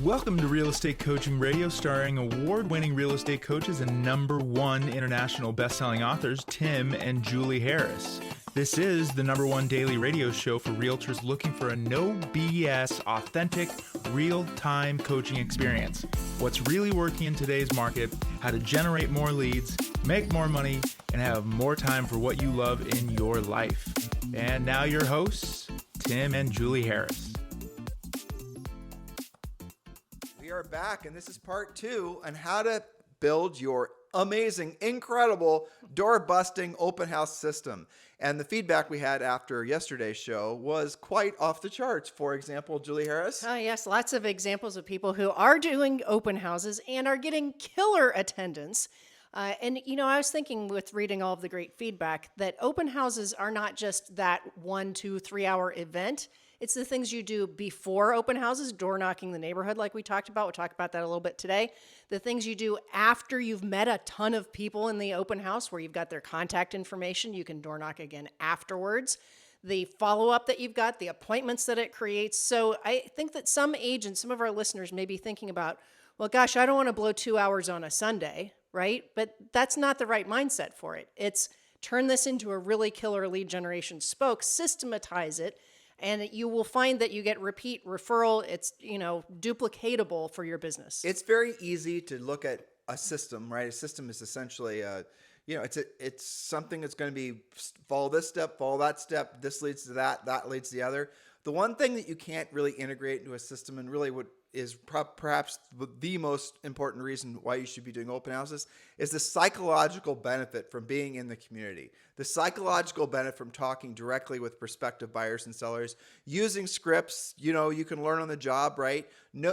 Welcome to Real Estate Coaching Radio, starring award-winning real estate coaches and #1 international best-selling authors, Tim and Julie Harris. This is the #1 daily radio show for realtors looking for a no BS, authentic, real-time coaching experience. What's really working in today's market, how to generate more leads, make more money, and have more time for what you love in your life. And now your hosts, Tim and Julie Harris. We are back, and this is part 2 on how to build your amazing, incredible, door-busting open house system. And the feedback we had after yesterday's show was quite off the charts. For example, Julie Harris. Yes, lots of examples of people who are doing open houses and are getting killer attendance. And I was thinking with reading all of the great feedback that open houses are not just that 1, 2, 3 hour event. It's the things you do before open houses, door knocking the neighborhood like we talked about. We'll talk about that a little bit today. The things you do after you've met a ton of people in the open house where you've got their contact information. You can door knock again afterwards. The follow-up that you've got, the appointments that it creates. So I think that some agents, some of our listeners may be thinking about, well, gosh, I don't want to blow 2 hours on a Sunday, right? But that's not the right mindset for it. It's turn this into a really killer lead generation spoke, systematize it, and you will find that you get repeat referral. It's, duplicatable for your business. It's very easy to look at a system, right? A system is essentially, it's something that's going to be follow this step, follow that step. This leads to that, that leads to the other. The one thing that you can't really integrate into a system, and really what is perhaps the most important reason why you should be doing open houses, is the psychological benefit from being in the community. The psychological benefit from talking directly with prospective buyers and sellers, using scripts, you can learn on the job, right?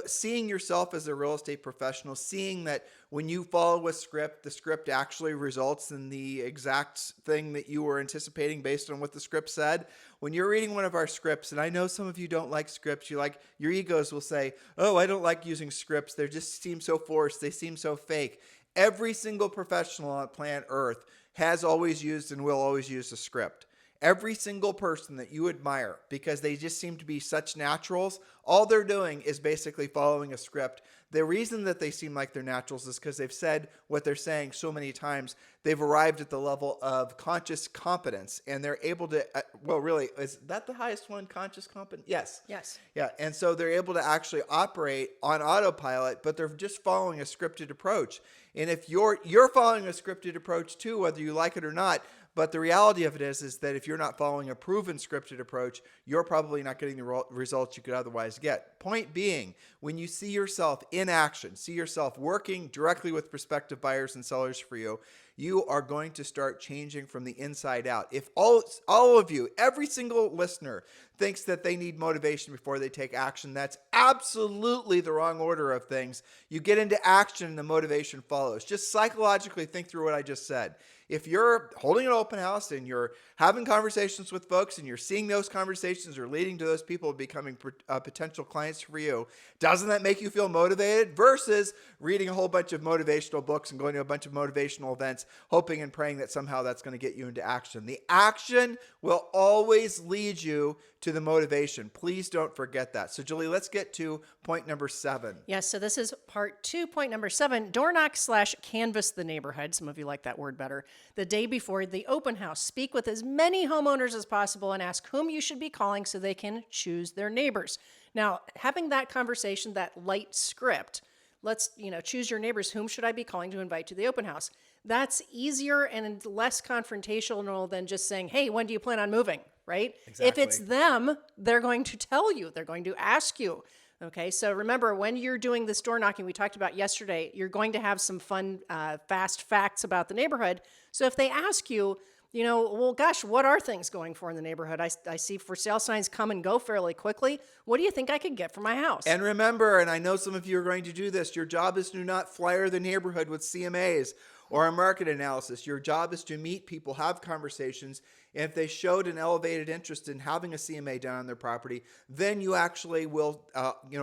Seeing yourself as a real estate professional, seeing that when you follow a script, the script actually results in the exact thing that you were anticipating based on what the script said. When you're reading one of our scripts, and I know some of you don't like scripts, your egos will say, oh, I don't like using scripts. They just seem so forced. They seem so fake. Every single professional on planet Earth has always used and will always use a script. Every single person that you admire, because they just seem to be such naturals, all they're doing is basically following a script. The reason that they seem like they're naturals is because they've said what they're saying so many times. They've arrived at the level of conscious competence, and they're able to, really, is that the highest one, conscious competence? Yes. Yes. Yeah, and so they're able to actually operate on autopilot, but they're just following a scripted approach. And if you're following a scripted approach too, whether you like it or not, but the reality of it is that if you're not following a proven scripted approach, you're probably not getting the results you could otherwise get. Point being, when you see yourself in action, see yourself working directly with prospective buyers and sellers for you, you are going to start changing from the inside out. If all of you, every single listener, thinks that they need motivation before they take action, that's absolutely the wrong order of things. You get into action and the motivation follows. Just psychologically think through what I just said. If you're holding an open house and you're having conversations with folks and you're seeing those conversations are leading to those people becoming potential clients for you, doesn't that make you feel motivated? Versus reading a whole bunch of motivational books and going to a bunch of motivational events, hoping and praying that somehow that's going to get you into action. The action will always lead you to the motivation. Please don't forget that. So Julie, let's get to point number 7. Yes, so this is part 2, point number 7, door knock / canvas the neighborhood. Some of you like that word better. The day before the open house, speak with as many homeowners as possible and ask whom you should be calling so they can choose their neighbors. Now, having that conversation, that light script, let's, choose your neighbors. Whom should I be calling to invite to the open house? That's easier and less confrontational than just saying, hey, when do you plan on moving? Right? Exactly. If it's them, they're going to tell you. They're going to ask you. Okay, so remember, when you're doing this door knocking we talked about yesterday, you're going to have some fun, fast facts about the neighborhood. So if they ask you, well, gosh, what are things going for in the neighborhood? I see for sale signs come and go fairly quickly. What do you think I could get for my house? And remember, and I know some of you are going to do this, your job is to not flyer the neighborhood with CMAs or a market analysis. Your job is to meet people, have conversations, and if they showed an elevated interest in having a CMA done on their property, then you actually will,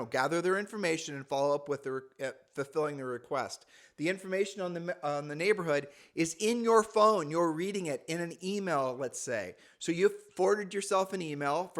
gather their information and follow up with fulfilling the request. The information on the neighborhood is in your phone. You're reading it in an email, let's say. So you've forwarded yourself an email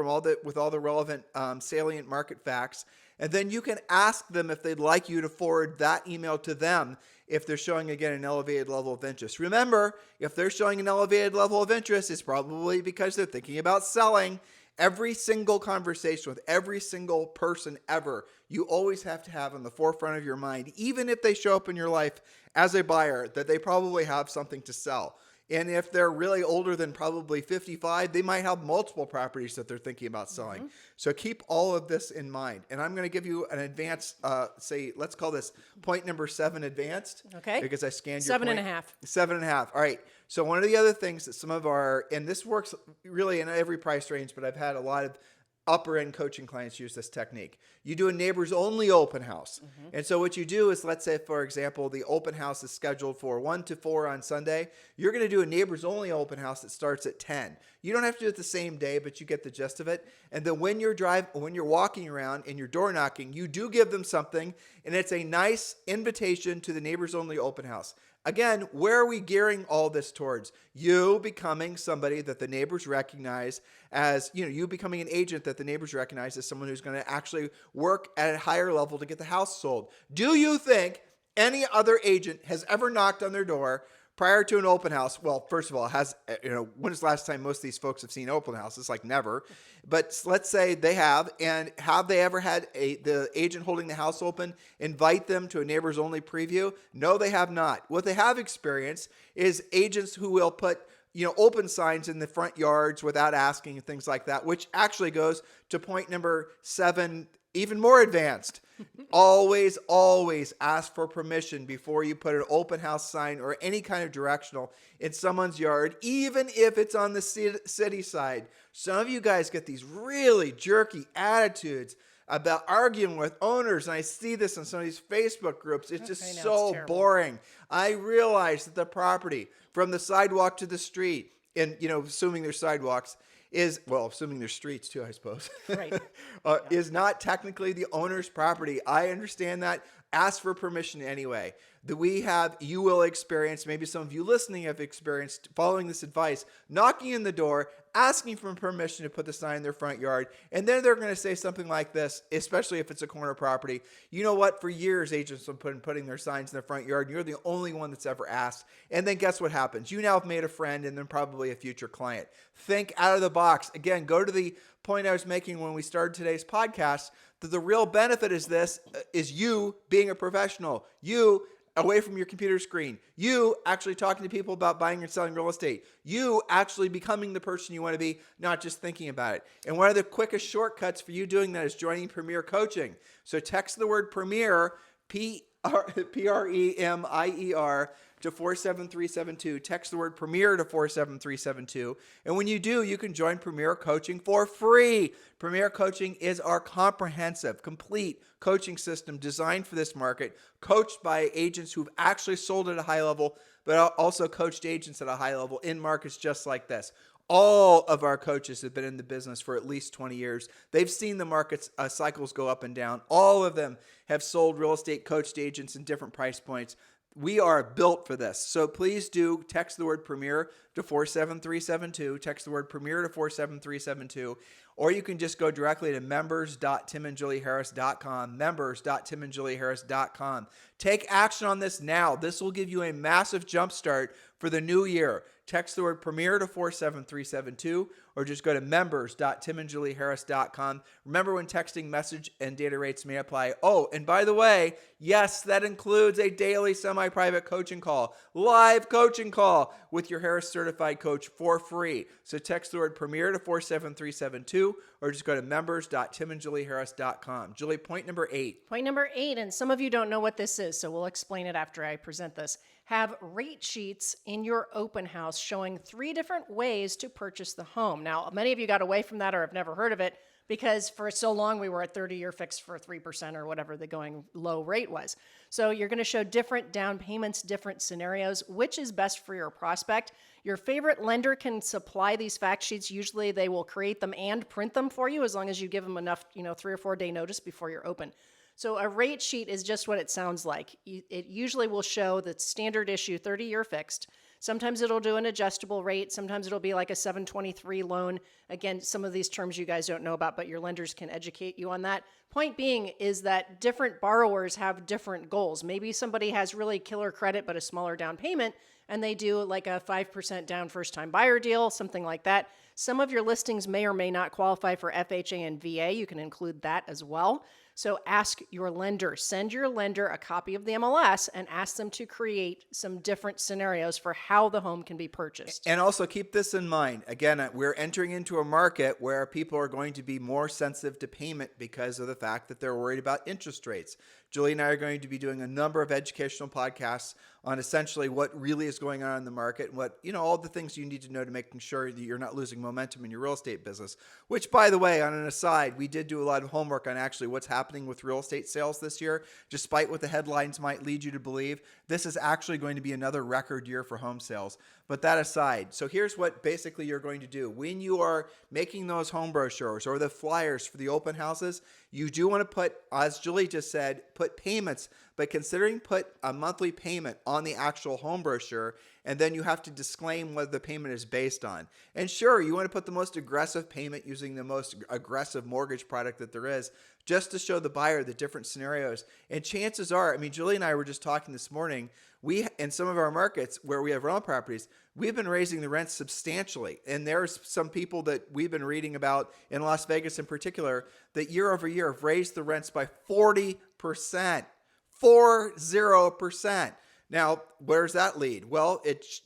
with all the relevant salient market facts, and then you can ask them if they'd like you to forward that email to them if they're showing, again, an elevated level of interest. Remember, if they're showing an elevated level of interest, it's probably because they're thinking about selling. Every single conversation with every single person ever, you always have to have in the forefront of your mind, even if they show up in your life as a buyer, that they probably have something to sell. And if they're really older than probably 55, they might have multiple properties that they're thinking about selling. Mm-hmm. So keep all of this in mind. And I'm going to give you an advanced, let's call this point number 7 advanced. Okay. Because I scanned your 7.5. 7.5. All right. So one of the other things that some of and this works really in every price range, but I've had a lot of upper end coaching clients use this technique. You do a neighbors only open house. Mm-hmm. And so what you do is, let's say, for example, the open house is scheduled for 1 to 4 on Sunday. You're going to do a neighbors only open house that starts at 10. You don't have to do it the same day, but you get the gist of it. And then when you're walking around and you're door knocking, you do give them something, and it's a nice invitation to the neighbors only open house. Again, where are we gearing all this towards? You becoming somebody that the neighbors recognize as, you becoming an agent that the neighbors recognize as someone who's going to actually work at a higher level to get the house sold. Do you think any other agent has ever knocked on their door prior to an open house? Well, first of all, when is the last time most of these folks have seen open houses? Like never. But let's say they have, and have they ever had the agent holding the house open invite them to a neighbors only preview? No, they have not. What they have experienced is agents who will put open signs in the front yards without asking and things like that, which actually goes to point number 7, even more advanced. Always ask for permission before you put an open house sign or any kind of directional in someone's yard, even if it's on the city side. Some of you guys get these really jerky attitudes about arguing with owners, and I see this in some of these Facebook groups. It's just so boring. I realize that the property from the sidewalk to the street, and assuming there's sidewalks, assuming there's streets too, I suppose, right. is not technically the owner's property. I understand that. Ask for permission anyway. You will experience, maybe some of you listening have experienced, following this advice, knocking in the door, asking for permission to put the sign in their front yard, and then they're going to say something like this, especially if it's a corner property. You know what? For years, agents have been putting their signs in their front yard, and you're the only one that's ever asked. And then guess what happens? You now have made a friend and then probably a future client. Think out of the box. Again, go to the point I was making when we started today's podcast, that the real benefit is you being a professional, you away from your computer screen, you actually talking to people about buying and selling real estate, you actually becoming the person you want to be, not just thinking about it. And one of the quickest shortcuts for you doing that is joining Premier Coaching. So text the word Premier, P-R-E-M-I-E-R, to 47372. Text the word Premier to 47372. And when you do, you can join Premier Coaching for free. Premier Coaching is our comprehensive, complete coaching system designed for this market, coached by agents who've actually sold at a high level, but also coached agents at a high level in markets just like this. All of our coaches have been in the business for at least 20 years. They've seen the markets cycles go up and down. All of them have sold real estate coached agents in different price points. We are built for this. So please do text the word Premier to 47372. Text the word Premier to 47372. Or you can just go directly to members.timandjulieharris.com. Members.timandjulieharris.com. Take action on this now. This will give you a massive jump start for the new year. Text the word Premier to 47372, or just go to members.timandjulieharris.com. Remember, when texting, message and data rates may apply. Oh, and by the way, yes, that includes a daily semi-private coaching call, live coaching call with your Harris certified coach for free. So text the word Premier to 47372, or just go to members.timandjulieharris.com. Julie, point number 8. Point number 8, and some of you don't know what this is, so we'll explain it after I present this. Have rate sheets in your open house showing 3 different ways to purchase the home. Now, many of you got away from that or have never heard of it because for so long we were at 30-year fixed for 3% or whatever the going low rate was. So you're going to show different down payments, different scenarios, which is best for your prospect. Your favorite lender can supply these fact sheets. Usually they will create them and print them for you as long as you give them enough, 3 or 4 day notice before you're open. So a rate sheet is just what it sounds like. It usually will show the standard issue 30-year fixed. Sometimes it'll do an adjustable rate. Sometimes it'll be like a 723 loan. Again, some of these terms you guys don't know about, but your lenders can educate you on that. Point being is that different borrowers have different goals. Maybe somebody has really killer credit but a smaller down payment, and they do like a 5% down first-time buyer deal, something like that. Some of your listings may or may not qualify for FHA and VA. You can include that as well. So ask your lender, send your lender a copy of the MLS and ask them to create some different scenarios for how the home can be purchased. And also keep this in mind. Again, we're entering into a market where people are going to be more sensitive to payment because of the fact that they're worried about interest rates. Julie and I are going to be doing a number of educational podcasts on essentially what really is going on in the market and what, all the things you need to know to making sure that you're not losing momentum in your real estate business. Which, by the way, on an aside, we did do a lot of homework on actually what's happening with real estate sales this year. Despite what the headlines might lead you to believe, this is actually going to be another record year for home sales. But that aside, so here's what basically you're going to do. When you are making those home brochures or the flyers for the open houses, you do want to put, as Julie just said, put payments, but considering put a monthly payment on the actual home brochure, and then you have to disclaim what the payment is based on. And sure, you want to put the most aggressive payment using the most aggressive mortgage product that there is, just to show the buyer the different scenarios. And chances are, Julie and I were just talking this morning, we, in some of our markets where we have rental properties, we've been raising the rents substantially. And there's some people that we've been reading about in Las Vegas in particular that year over year have raised the rents by 40%. 40%. Now, where's that lead? Well, it's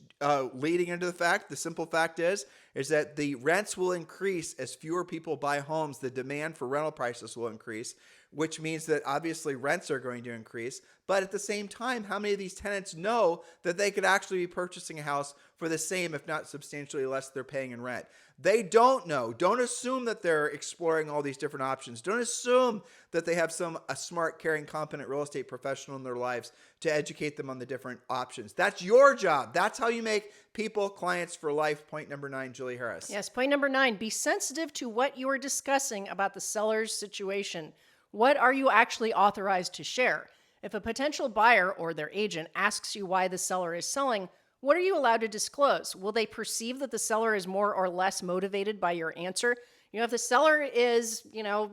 leading into the simple fact is that the rents will increase as fewer people buy homes. The demand for rental prices will increase, which means that obviously rents are going to increase. But at the same time, how many of these tenants know that they could actually be purchasing a house for the same, if not substantially less, they're paying in rent? They don't know. Don't assume that they're exploring all these different options. Don't assume that they have a smart, caring, competent real estate professional in their lives to educate them on the different options. That's your job. That's how you make people clients for life. Point number 9, Julie Harris. Yes, point number 9, be sensitive to what you are discussing about the seller's situation. What are you actually authorized to share? If a potential buyer or their agent asks you why the seller is selling, what are you allowed to disclose? Will they perceive that the seller is more or less motivated by your answer? If the seller is,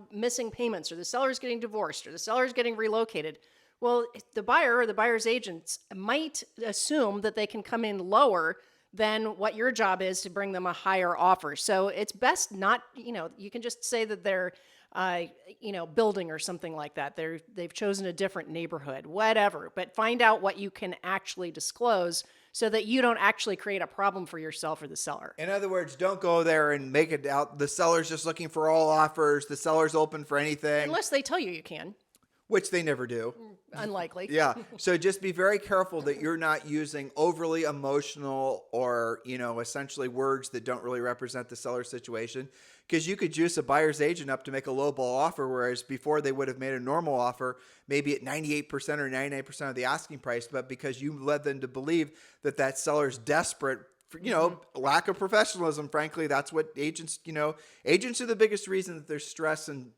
missing payments, or the seller is getting divorced, or the seller is getting relocated, well, the buyer or the buyer's agents might assume that they can come in lower than what your job is to bring them a higher offer. So it's best not, you can just say that they're building or something like that. They've chosen a different neighborhood, whatever. But find out what you can actually disclose so that you don't actually create a problem for yourself or the seller. In other words, don't go there and make it out the seller's just looking for all offers. The seller's open for anything. Unless they tell you can. Which they never do. Unlikely. Yeah. So just be very careful that you're not using overly emotional or, essentially words that don't really represent the seller's situation. Because you could juice a buyer's agent up to make a lowball offer, whereas before they would have made a normal offer, maybe at 98% or 99% of the asking price. But because you led them to believe that seller's desperate, lack of professionalism, frankly, that's what agents are the biggest reason that there's stress and,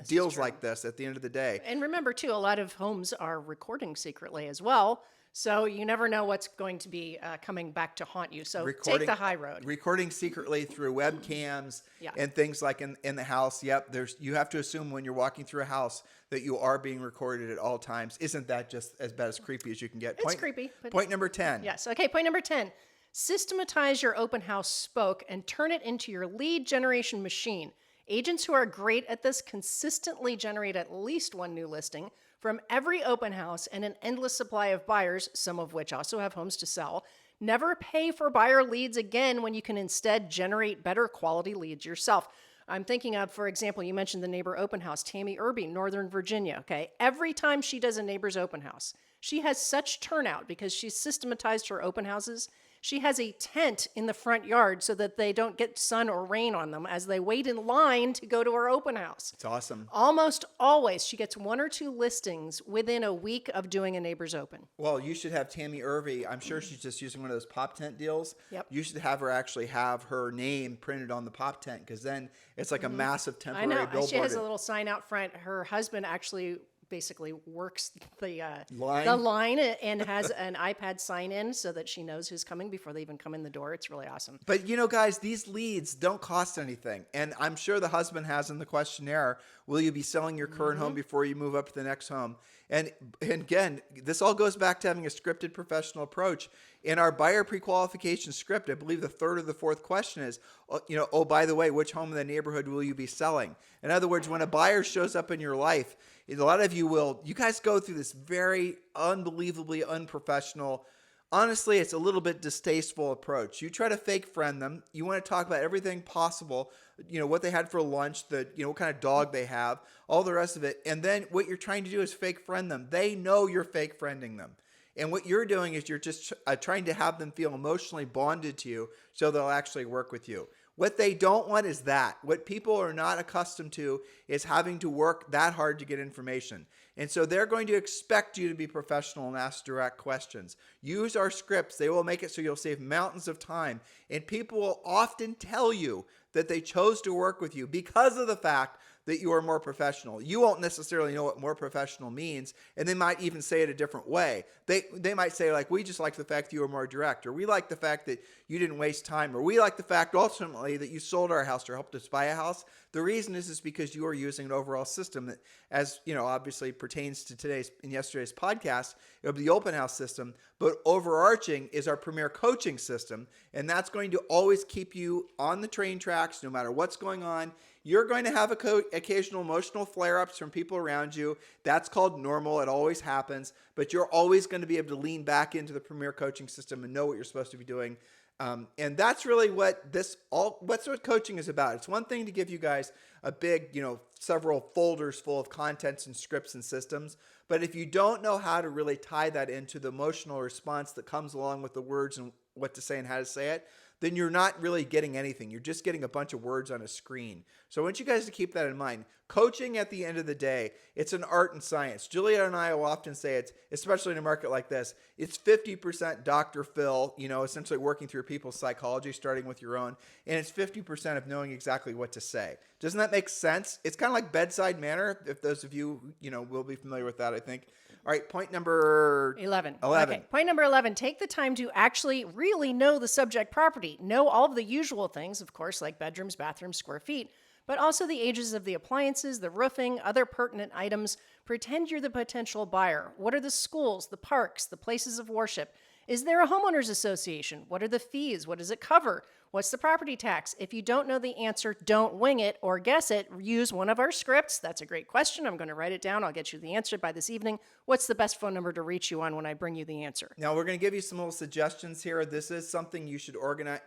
deals like this at the end of the day. And remember, too, a lot of homes are recording secretly as well. So you never know what's going to be coming back to haunt you. So take the high road. Recording secretly through webcams and things like in the house. Yep. You have to assume when you're walking through a house that you are being recorded at all times. Isn't that just about as creepy as you can get? It's creepy. Point number 10. Yes. Okay. Point number 10. Systematize your open house spoke and turn it into your lead generation machine. Agents who are great at this consistently generate at least one new listing from every open house and an endless supply of buyers, some of which also have homes to sell. Never pay for buyer leads again when you can instead generate better quality leads yourself. I'm thinking of, for example, you mentioned the neighbor open house, Tammy Irby, Northern Virginia, okay? Every time she does a neighbor's open house, she has such turnout because she's systematized her open houses. She has a tent in the front yard so that they don't get sun or rain on them as they wait in line to go to her open house. It's awesome. Almost always, she gets 1 or 2 listings within a week of doing a neighbor's open. Well, you should have Tammy Irby. I'm sure she's just using one of those pop tent deals. Yep. You should have her actually have her name printed on the pop tent because then it's like a massive temporary billboard. She has a little sign out front. Her husband actually basically works the Line? line and has an iPad sign in so that she knows who's coming before they even come in the door. It's really awesome. But guys, these leads don't cost anything. And I'm sure the husband has in the questionnaire, will you be selling your current home before you move up to the next home? And again, this all goes back to having a scripted professional approach. In our buyer pre-qualification script, I believe the third or the fourth question is, oh, by the way, which home in the neighborhood will you be selling? In other words, when a buyer shows up in your life, a lot of you guys go through this very unbelievably unprofessional, honestly, it's a little bit distasteful approach. You try to fake friend them. You want to talk about everything possible, what they had for lunch, what kind of dog they have, all the rest of it. And then what you're trying to do is fake friend them. They know you're fake friending them. And what you're doing is you're just trying to have them feel emotionally bonded to you so they'll actually work with you. What they don't want is that. What people are not accustomed to is having to work that hard to get information. And so they're going to expect you to be professional and ask direct questions. Use our scripts. They will make it so you'll save mountains of time. And people will often tell you that they chose to work with you because of the fact that you are more professional. You won't necessarily know what more professional means, and they might even say it a different way. They might say, like, we just like the fact that you were more direct, or we like the fact that you didn't waste time, or we like the fact ultimately that you sold our house or helped us buy a house. The reason is because you are using an overall system that, as obviously pertains to today's and yesterday's podcast, it'll be the open house system, but overarching is our premier coaching system, and that's going to always keep you on the train tracks no matter what's going on. You're going to have occasional emotional flare-ups from people around you. That's called normal. It always happens. But you're always going to be able to lean back into the premier coaching system and know what you're supposed to be doing. And that's really what what coaching is about. It's one thing to give you guys a big, several folders full of contents and scripts and systems. But if you don't know how to really tie that into the emotional response that comes along with the words and what to say and how to say it, then you're not really getting anything. You're just getting a bunch of words on a screen. So I want you guys to keep that in mind. Coaching, at the end of the day, it's an art and science. Julia and I will often say it's, especially in a market like this, it's 50% Dr. Phil, essentially working through people's psychology, starting with your own, and it's 50% of knowing exactly what to say. Doesn't that make sense? It's kind of like bedside manner, if those of you, will be familiar with that, I think. All right, point number 11. Okay, point number 11, take the time to actually really know the subject property. Know all of the usual things, of course, like bedrooms, bathrooms, square feet, but also the ages of the appliances, the roofing, other pertinent items. Pretend you're the potential buyer. What are the schools, the parks, the places of worship? Is there a homeowners association? What are the fees? What does it cover? What's the property tax? If you don't know the answer, don't wing it or guess it. Use one of our scripts. That's a great question. I'm going to write it down. I'll get you the answer by this evening. What's the best phone number to reach you on when I bring you the answer? Now, we're going to give you some little suggestions here. This is something you should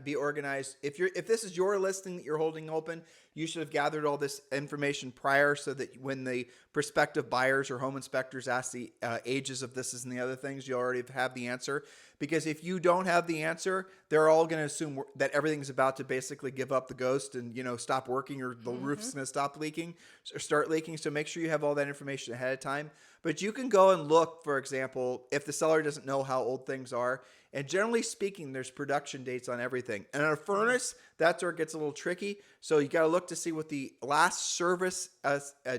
be organized. If this is your listing that you're holding open, you should have gathered all this information prior so that when the prospective buyers or home inspectors ask the ages of this and the other things, you already have the answer. Because if you don't have the answer, they're all going to assume that everything's about to basically give up the ghost and, stop working, or the roof's going to stop leaking or start leaking. So make sure you have all that information ahead of time. But you can go and look, for example, if the seller doesn't know how old things are. And generally speaking, there's production dates on everything. And on a furnace, that's where it gets a little tricky. So you got to look to see what the last service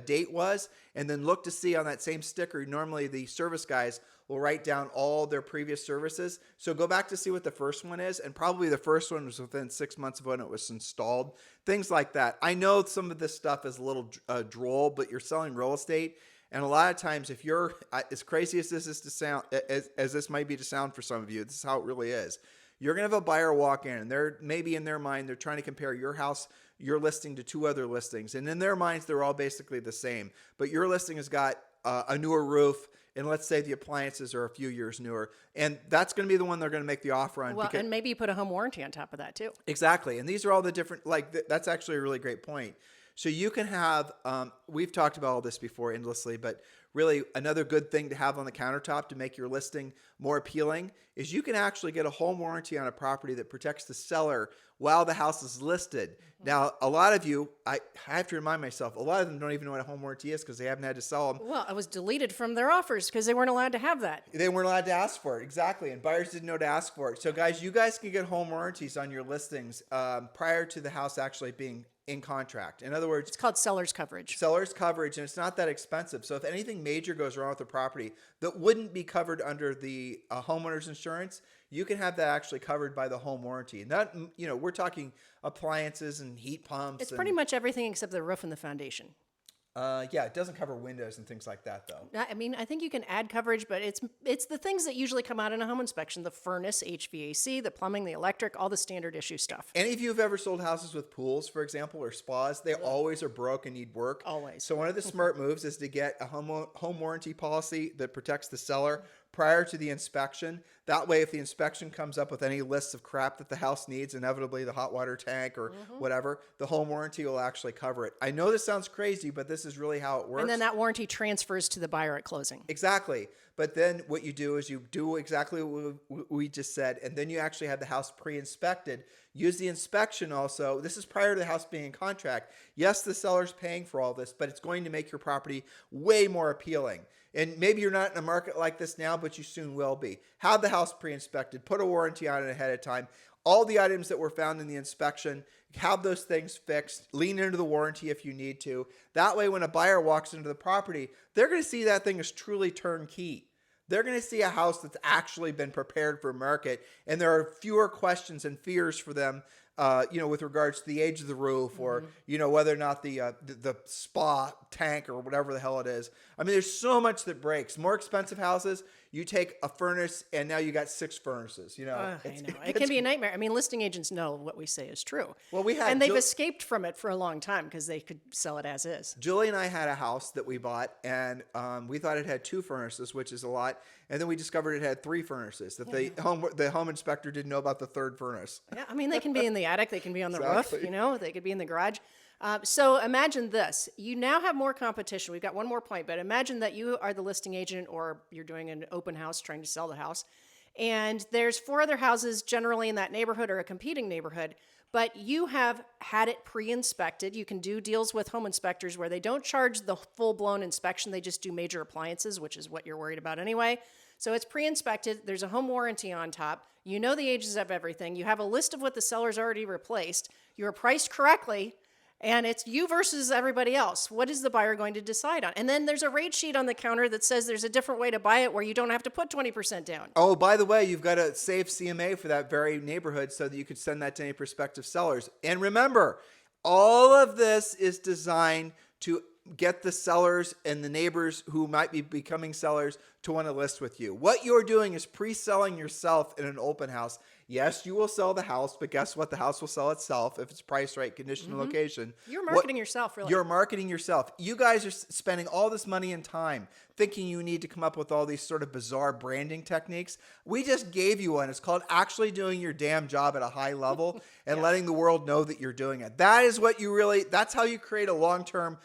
date was, and then look to see on that same sticker. Normally, the service guys will write down all their previous services. So go back to see what the first one is, and probably the first one was within 6 months of when it was installed. Things like that. I know some of this stuff is a little droll, but you're selling real estate. And a lot of times, if you're, as crazy as this is to sound, as this might be to sound for some of you, this is how it really is. You're going to have a buyer walk in, and they're maybe in their mind, they're trying to compare your house, your listing to two other listings. And in their minds, they're all basically the same. But your listing has got a newer roof, and let's say the appliances are a few years newer. And that's going to be the one they're going to make the offer on. Well, and maybe you put a home warranty on top of that too. Exactly. And these are all the different, that's actually a really great point. So you can have, we've talked about all this before endlessly, but really another good thing to have on the countertop to make your listing more appealing is you can actually get a home warranty on a property that protects the seller while the house is listed. Now, a lot of you, I have to remind myself, a lot of them don't even know what a home warranty is because they haven't had to sell them. Well, I was deleted from their offers because they weren't allowed to have that. They weren't allowed to ask for it. Exactly. And buyers didn't know to ask for it. So guys, you guys can get home warranties on your listings prior to the house actually being in contract. In other words, It's called seller's coverage. seller's coverage, and it's not that expensive. So if anything major goes wrong with the property that wouldn't be covered under the homeowner's insurance, you can have that actually covered by the home warranty. And that, we're talking appliances and heat pumps. It's pretty much everything except the roof and the foundation. Yeah, it doesn't cover windows and things like that, though. I mean, I think you can add coverage, but it's the things that usually come out in a home inspection: the furnace, HVAC, the plumbing, the electric, all the standard issue stuff. Any of you have ever sold houses with pools, for example, or spas? They always are broke and need work. Always. So one of the smart moves is to get a home warranty policy that protects the seller prior to the inspection. That way, if the inspection comes up with any lists of crap that the house needs, inevitably the hot water tank or whatever, the home warranty will actually cover it. I know this sounds crazy, but this is really how it works. And then that warranty transfers to the buyer at closing. Exactly. But then what you do is you do exactly what we just said, and then you actually have the house pre-inspected. Use the inspection also. This is prior to the house being in contract. Yes, the seller's paying for all this, but it's going to make your property way more appealing. And maybe you're not in a market like this now, but you soon will be. Have the house pre-inspected. Put a warranty on it ahead of time. All the items that were found in the inspection, have those things fixed. Lean into the warranty if you need to. That way, when a buyer walks into the property, they're going to see that thing as truly turnkey. They're going to see a house that's actually been prepared for market, and there are fewer questions and fears for them, with regards to the age of the roof or, whether or not the spa tank or whatever the hell it is. I mean, there's so much that breaks. More expensive houses, you take a furnace and now you got 6 furnaces. I know. It can be a nightmare. I mean, listing agents know what we say is true. Well, and they've escaped from it for a long time because they could sell it as is. Julie and I had a house that we bought, and we thought it had 2 furnaces, which is a lot. And then we discovered it had 3 furnaces. That the home inspector didn't know about the 3rd furnace. Yeah, I mean, they can be in the attic, they can be on the Exactly. roof, they could be in the garage. So imagine this. You now have more competition. We've got one more point, but imagine that you are the listing agent or you're doing an open house trying to sell the house. And there's 4 other houses generally in that neighborhood or a competing neighborhood, but you have had it pre-inspected. You can do deals with home inspectors where they don't charge the full-blown inspection. They just do major appliances, which is what you're worried about anyway. So it's pre-inspected. There's a home warranty on top. You know the ages of everything. You have a list of what the seller's already replaced. You're priced correctly. And it's you versus everybody else. What is the buyer going to decide on? And then there's a rate sheet on the counter that says there's a different way to buy it where you don't have to put 20% down. Oh, by the way, you've got to save CMA for that very neighborhood so that you could send that to any prospective sellers. And remember, all of this is designed to get the sellers and the neighbors who might be becoming sellers to want to list with you. What you're doing is pre-selling yourself in an open house. Yes, you will sell the house, but guess what? The house will sell itself if it's priced right, condition, and location. You're marketing yourself, really. You're marketing yourself. You guys are spending all this money and time thinking you need to come up with all these sort of bizarre branding techniques. We just gave you one. It's called actually doing your damn job at a high level and letting the world know that you're doing it. That is what that's how you create a long-term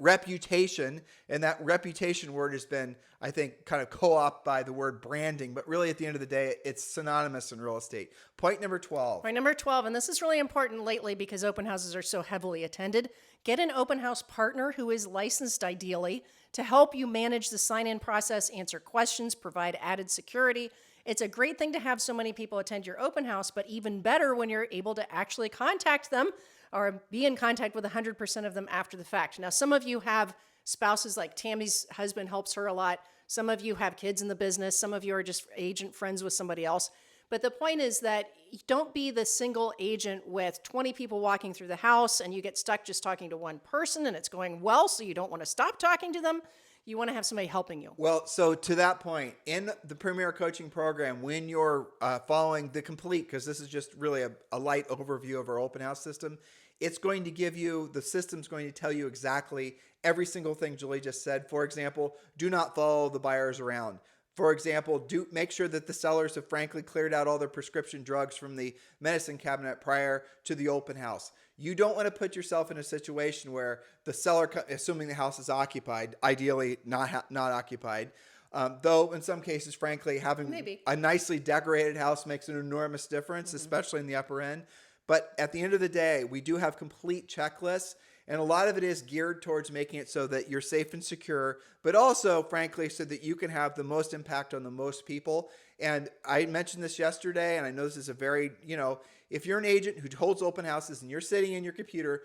reputation. And that reputation word has been, I think, kind of co-opted by the word branding. But really, at the end of the day, it's synonymous in real estate. Point number 12. Point number 12, and this is really important lately because open houses are so heavily attended. Get an open house partner who is licensed ideally to help you manage the sign-in process, answer questions, provide added security. It's a great thing to have so many people attend your open house, but even better when you're able to actually contact them or be in contact with 100% of them after the fact. Now, some of you have spouses, like Tammy's husband helps her a lot. Some of you have kids in the business. Some of you are just agent friends with somebody else. But the point is that don't be the single agent with 20 people walking through the house and you get stuck just talking to one person and it's going well, so you don't want to stop talking to them. You want to have somebody helping you. Well, so to that point, in the Premier Coaching Program, when you're following the complete, because this is just really a light overview of our open house system, it's going to give you, the system's going to tell you exactly every single thing Julie just said. For example, do not follow the buyers around. For example, make sure that the sellers have frankly cleared out all their prescription drugs from the medicine cabinet prior to the open house. You don't want to put yourself in a situation where the seller, assuming the house is occupied, ideally not occupied, though in some cases, frankly, having a nicely decorated house makes an enormous difference, especially in the upper end. But at the end of the day, we do have complete checklists. And a lot of it is geared towards making it so that you're safe and secure, but also, frankly, so that you can have the most impact on the most people. And I mentioned this yesterday, and I know this is a very, if you're an agent who holds open houses and you're sitting in your computer,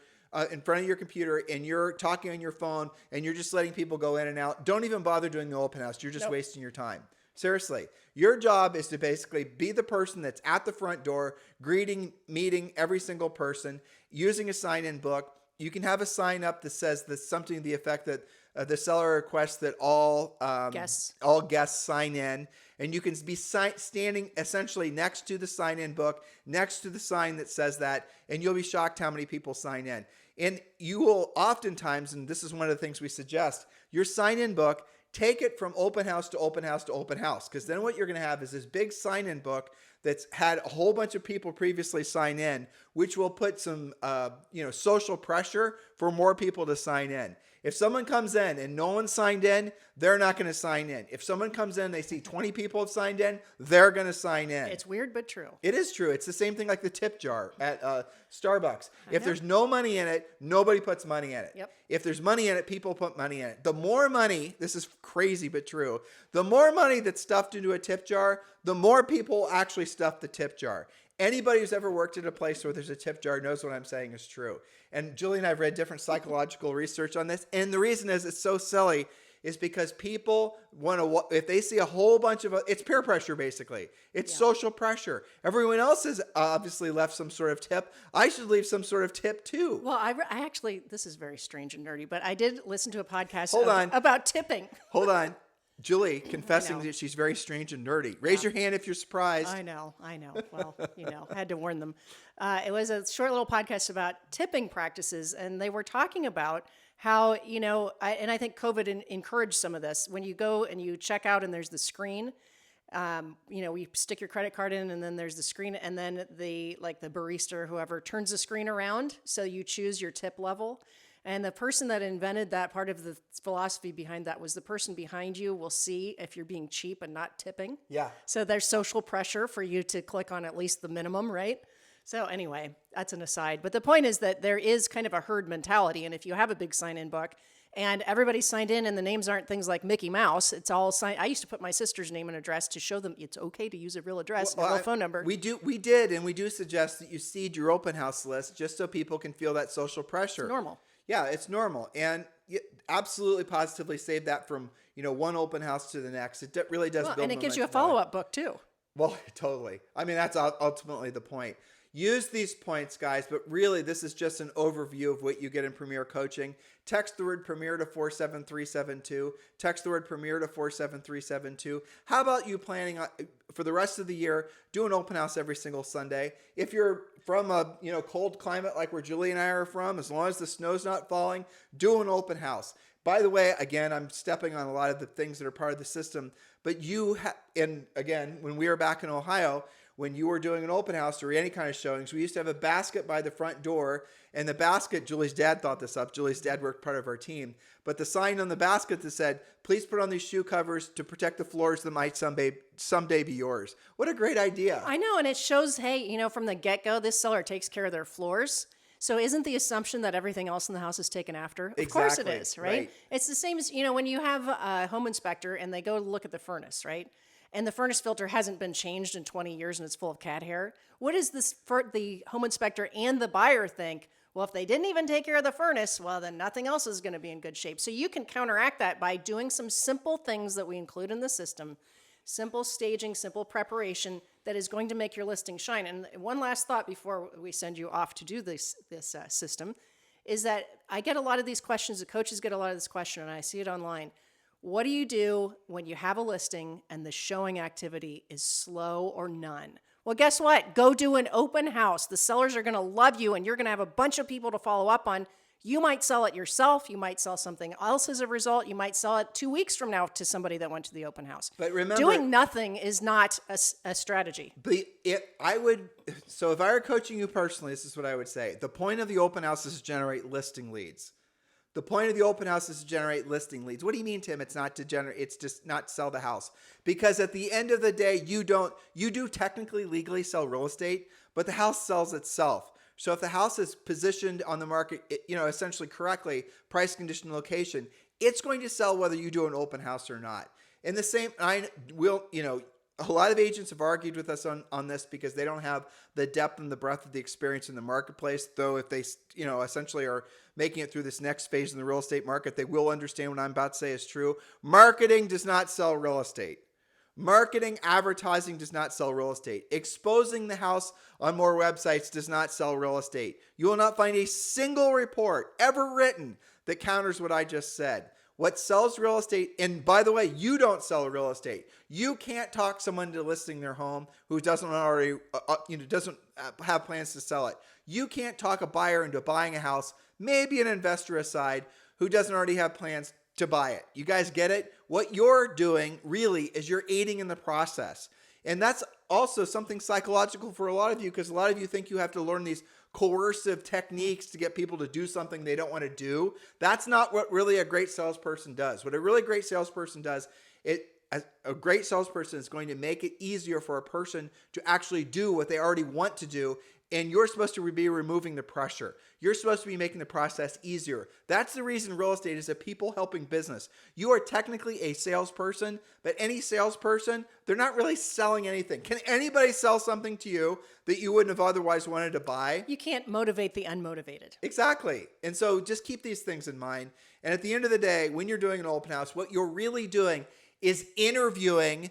in front of your computer, and you're talking on your phone and you're just letting people go in and out, don't even bother doing the open house. You're just wasting your time. Seriously, your job is to basically be the person that's at the front door, greeting, meeting every single person, using a sign-in book. You can have a sign up that says that something to the effect that the seller requests that all guests sign in, and you can be standing essentially next to the sign-in book, next to the sign that says that, and you'll be shocked how many people sign in. And you will oftentimes, and this is one of the things we suggest, your sign-in book, take it from open house to open house to open house, because then what you're going to have is this big sign-in book that's had a whole bunch of people previously sign in, which will put some social pressure for more people to sign in. If someone comes in and no one signed in, they're not going to sign in. If someone comes in and they see 20 people have signed in, they're going to sign in. It's weird, but true. It is true. It's the same thing like the tip jar at Starbucks. If there's no money in it, nobody puts money in it. Yep. If there's money in it, people put money in it. The more money, this is crazy but true, the more money that's stuffed into a tip jar, the more people actually stuff the tip jar. Anybody who's ever worked at a place where there's a tip jar knows what I'm saying is true. And Julie and I have read different psychological research on this. And the reason is it's so silly is because people want to, if they see a whole bunch of, it's peer pressure basically. It's social pressure. Everyone else has obviously left some sort of tip. I should leave some sort of tip too. Well, I actually, this is very strange and nerdy, but I did listen to a podcast about tipping. Hold on. Julie confessing that she's very strange and nerdy. Raise your hand if you're surprised. I know. Well, I had to warn them. It was a short little podcast about tipping practices, and they were talking about how, and I think COVID encouraged some of this. When you go and you check out and there's the screen, you stick your credit card in and then there's the screen, and then the barista or whoever turns the screen around so you choose your tip level. And the person that invented that, part of the philosophy behind that was the person behind you will see if you're being cheap and not tipping. Yeah. So there's social pressure for you to click on at least the minimum, right? So anyway, that's an aside. But the point is that there is kind of a herd mentality. And if you have a big sign-in book and everybody's signed in and the names aren't things like Mickey Mouse, it's all signed. I used to put my sister's name and address to show them it's okay to use a real address and a real phone number. We did, and we do suggest that you seed your open house list just so people can feel that social pressure. It's normal. Yeah, it's normal. And absolutely positively save that from, one open house to the next. It really does build momentum. And it gives you a follow-up book too. Well, totally. I mean, that's ultimately the point. Use these points, guys, but really this is just an overview of what you get in Premier Coaching. Text the word Premier to 47372. Text the word Premier to 47372. How about you planning on, for the rest of the year, do an open house every single Sunday? If you're from a cold climate like where Julie and I are from, as long as the snow's not falling, do an open house. By the way, again, I'm stepping on a lot of the things that are part of the system, but and again, when we were back in Ohio, when you were doing an open house or any kind of showings, we used to have a basket by the front door, and the basket, Julie's dad thought this up. Julie's dad worked part of our team, but the sign on the basket that said, please put on these shoe covers to protect the floors that might someday be yours. What a great idea. I know, and it shows, hey, from the get-go, this seller takes care of their floors. So isn't the assumption that everything else in the house is taken after? Of course it is, right? It's the same as, when you have a home inspector and they go look at the furnace, right? And the furnace filter hasn't been changed in 20 years and it's full of cat hair. What does the home inspector and the buyer think? Well, if they didn't even take care of the furnace, well, then nothing else is going to be in good shape. So you can counteract that by doing some simple things that we include in the system, simple staging, simple preparation that is going to make your listing shine. And one last thought before we send you off to do this system is that I get a lot of these questions, the coaches get a lot of this question, and I see it online. What do you do when you have a listing and the showing activity is slow or none? Well, guess what? Go do an open house. The sellers are going to love you, and you're going to have a bunch of people to follow up on. You might sell it yourself. You might sell something else as a result. You might sell it 2 weeks from now to somebody that went to the open house. But remember, doing nothing is not a strategy. If I were coaching you personally, this is what I would say. The point of the open house is to generate listing leads. The point of the open house is to generate listing leads. What do you mean, Tim? It's just not sell the house. Because at the end of the day, you do technically legally sell real estate, but the house sells itself. So if the house is positioned on the market, essentially correctly, price, condition, location, it's going to sell whether you do an open house or not. And the same, a lot of agents have argued with us on this because they don't have the depth and the breadth of the experience in the marketplace. Though if they, essentially are making it through this next phase in the real estate market, they will understand what I'm about to say is true. Marketing does not sell real estate. Marketing, advertising does not sell real estate. Exposing the house on more websites does not sell real estate. You will not find a single report ever written that counters what I just said. What sells real estate, and by the way, you don't sell real estate. You can't talk someone into listing their home who doesn't already, doesn't have plans to sell it. You can't talk a buyer into buying a house, maybe an investor aside, who doesn't already have plans to buy it. You guys get it? What you're doing really is you're aiding in the process. And that's also something psychological for a lot of you, because a lot of you think you have to learn these coercive techniques to get people to do something they don't want to do. That's not what really a great salesperson does. What a really great salesperson does, a great salesperson is going to make it easier for a person to actually do what they already want to do. And you're supposed to be removing the pressure. You're supposed to be making the process easier. That's the reason real estate is a people helping business. You are technically a salesperson, but any salesperson, they're not really selling anything. Can anybody sell something to you that you wouldn't have otherwise wanted to buy? You can't motivate the unmotivated. Exactly. And so just keep these things in mind. And at the end of the day, when you're doing an open house, what you're really doing is interviewing,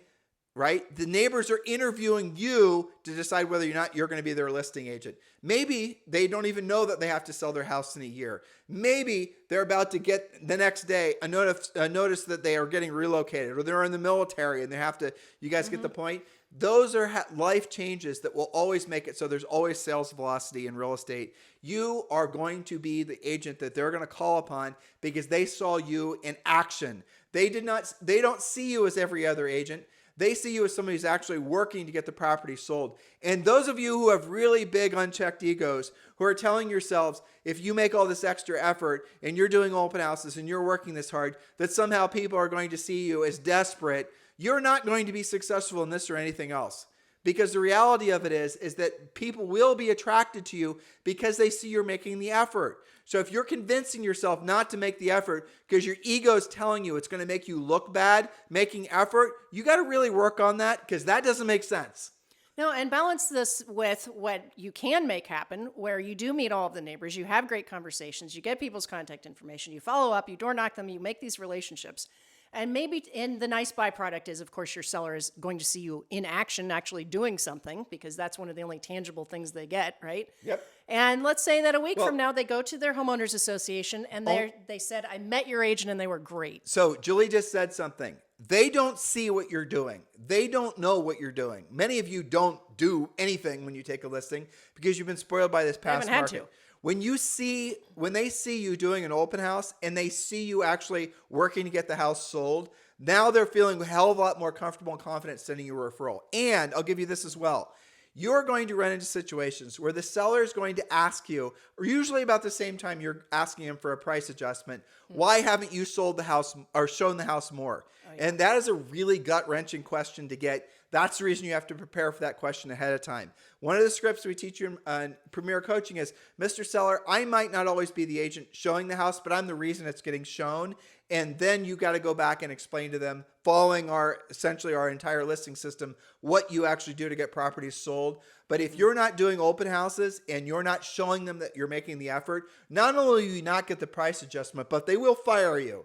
right? The neighbors are interviewing you to decide whether or not you're going to be their listing agent. Maybe they don't even know that they have to sell their house in a year. Maybe they're about to get the next day a notice that they are getting relocated, or they're in the military and they have to, you guys get the point? Those are life changes that will always make it so there's always sales velocity in real estate. You are going to be the agent that they're going to call upon because they saw you in action. They don't see you as every other agent. They see you as somebody who's actually working to get the property sold. And those of you who have really big unchecked egos, who are telling yourselves, if you make all this extra effort and you're doing open houses and you're working this hard, that somehow people are going to see you as desperate, you're not going to be successful in this or anything else. Because the reality of it is that people will be attracted to you because they see you're making the effort. So if you're convincing yourself not to make the effort because your ego is telling you it's going to make you look bad, making effort, you got to really work on that, because that doesn't make sense. No, and balance this with what you can make happen, where you do meet all of the neighbors, you have great conversations, you get people's contact information, you follow up, you door knock them, you make these relationships. And maybe, and the nice byproduct is, of course, your seller is going to see you in action, actually doing something, because that's one of the only tangible things they get, right? Yep. And let's say that a week from now, they go to their homeowners association and they said, I met your agent and they were great. So Julie just said something. They don't see what you're doing. They don't know what you're doing. Many of you don't do anything when you take a listing because you've been spoiled by this past haven't had market. to. When they see you doing an open house and they see you actually working to get the house sold, now they're feeling a hell of a lot more comfortable and confident sending you a referral. And I'll give you this as well. You're going to run into situations where the seller is going to ask you, or usually about the same time you're asking him for a price adjustment, why haven't you sold the house or shown the house more? And that is a really gut-wrenching question to get. That's the reason you have to prepare for that question ahead of time. One of the scripts we teach you in Premier Coaching is, Mr. Seller, I might not always be the agent showing the house, but I'm the reason it's getting shown. And then you got to go back and explain to them, following essentially our entire listing system, what you actually do to get properties sold. But if you're not doing open houses and you're not showing them that you're making the effort, not only will you not get the price adjustment, but they will fire you.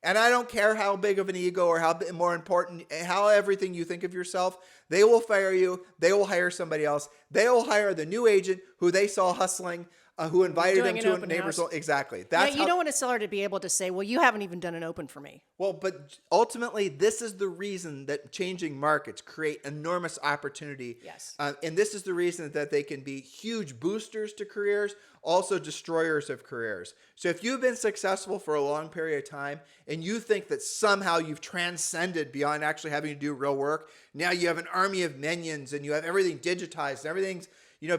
And I don't care how big of an ego or how more important, how everything you think of yourself, they will fire you. They will hire somebody else. They will hire the new agent who they saw hustling, who invited them to a neighbor's. Exactly. That's you don't want a seller to be able to say, well, you haven't even done an open for me. Well, but ultimately, this is the reason that changing markets create enormous opportunity. Yes. And this is the reason that they can be huge boosters to careers, also destroyers of careers. So if you've been successful for a long period of time and you think that somehow you've transcended beyond actually having to do real work, now you have an army of minions and you have everything digitized and everything's,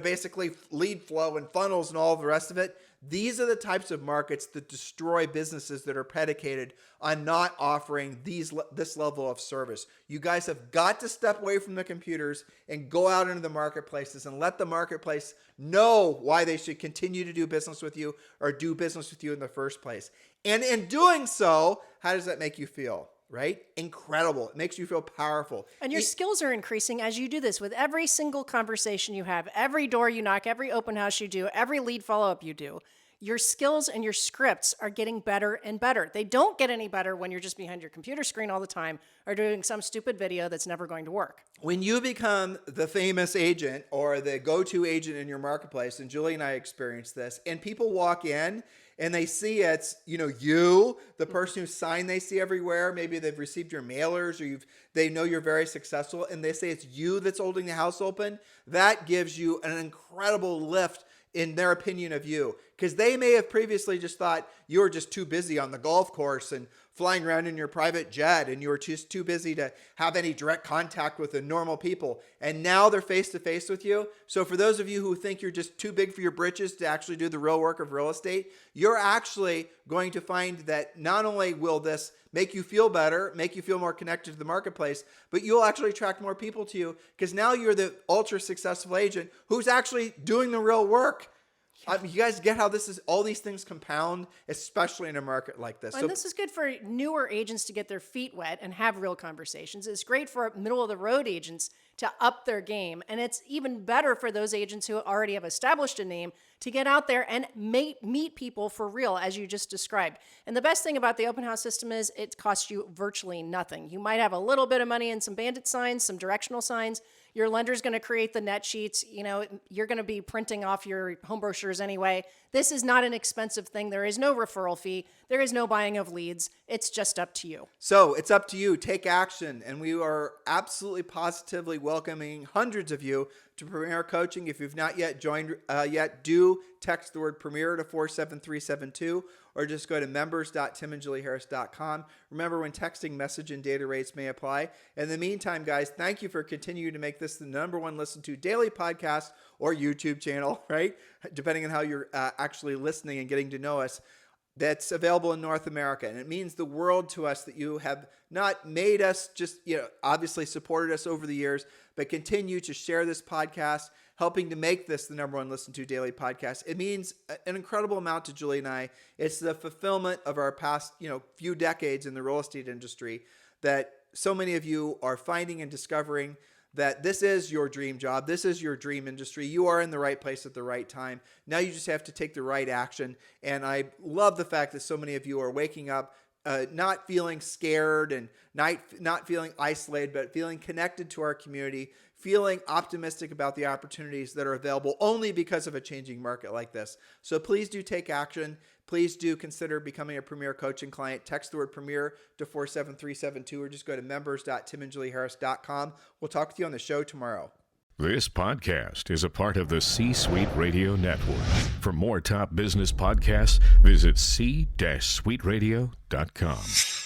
basically lead flow and funnels and all the rest of it, These are the types of markets that destroy businesses that are predicated on not offering this level of service. You guys have got to step away from the computers and go out into the marketplaces and let the marketplace know why they should continue to do business with you or do business with you in the first place. And in doing so, how does that make you feel? Right? Incredible. It makes you feel powerful. And your skills are increasing as you do this with every single conversation you have, every door you knock, every open house you do, every lead follow-up you do. Your skills and your scripts are getting better and better. They don't get any better when you're just behind your computer screen all the time or doing some stupid video that's never going to work. When you become the famous agent or the go-to agent in your marketplace, and Julie and I experienced this, and people walk in and they see it's, you, the person whose sign they see everywhere. Maybe they've received your mailers or they know you're very successful and they say it's you that's holding the house open. That gives you an incredible lift in their opinion of you, because they may have previously just thought you were just too busy on the golf course and flying around in your private jet and you were just too busy to have any direct contact with the normal people. And now they're face to face with you. So for those of you who think you're just too big for your britches to actually do the real work of real estate, you're actually going to find that not only will this make you feel better, make you feel more connected to the marketplace, but you'll actually attract more people to you because now you're the ultra successful agent who's actually doing the real work. You guys get how all these things compound, especially in a market like this. And this is good for newer agents to get their feet wet and have real conversations. It's great for middle of the road agents to up their game. And it's even better for those agents who already have established a name to get out there and meet people for real, as you just described. And the best thing about the open house system is it costs you virtually nothing. You might have a little bit of money in some bandit signs, some directional signs. Your lender's going to create the net sheets. You're going to be printing off your home brochures anyway. This is not an expensive thing. There is no referral fee. There is no buying of leads. It's just up to you. So it's up to you. Take action. And we are absolutely positively welcoming hundreds of you to Premier Coaching. If you've not yet joined yet, do text the word Premier to 47372 or just go to members.timandjulieharris.com. Remember, when texting, message and data rates may apply. In the meantime, guys, thank you for continuing to make this the number one listened to daily podcast or YouTube channel, right? Depending on how you're actually listening and getting to know us. That's available in North America. And it means the world to us that you have not made us just, obviously supported us over the years, but continue to share this podcast, helping to make this the number one listened to daily podcast. It means an incredible amount to Julie and I. It's the fulfillment of our past, few decades in the real estate industry that so many of you are finding and discovering that this is your dream job. This is your dream industry. You are in the right place at the right time. Now you just have to take the right action. And I love the fact that so many of you are waking up not feeling scared and not feeling isolated, but feeling connected to our community, feeling optimistic about the opportunities that are available only because of a changing market like this. So please do take action. Please do consider becoming a Premier Coaching client. Text the word Premier to 47372 or just go to members.timandjulieharris.com. We'll talk with you on the show tomorrow. This podcast is a part of the C-Suite Radio Network. For more top business podcasts, visit c-suiteradio.com.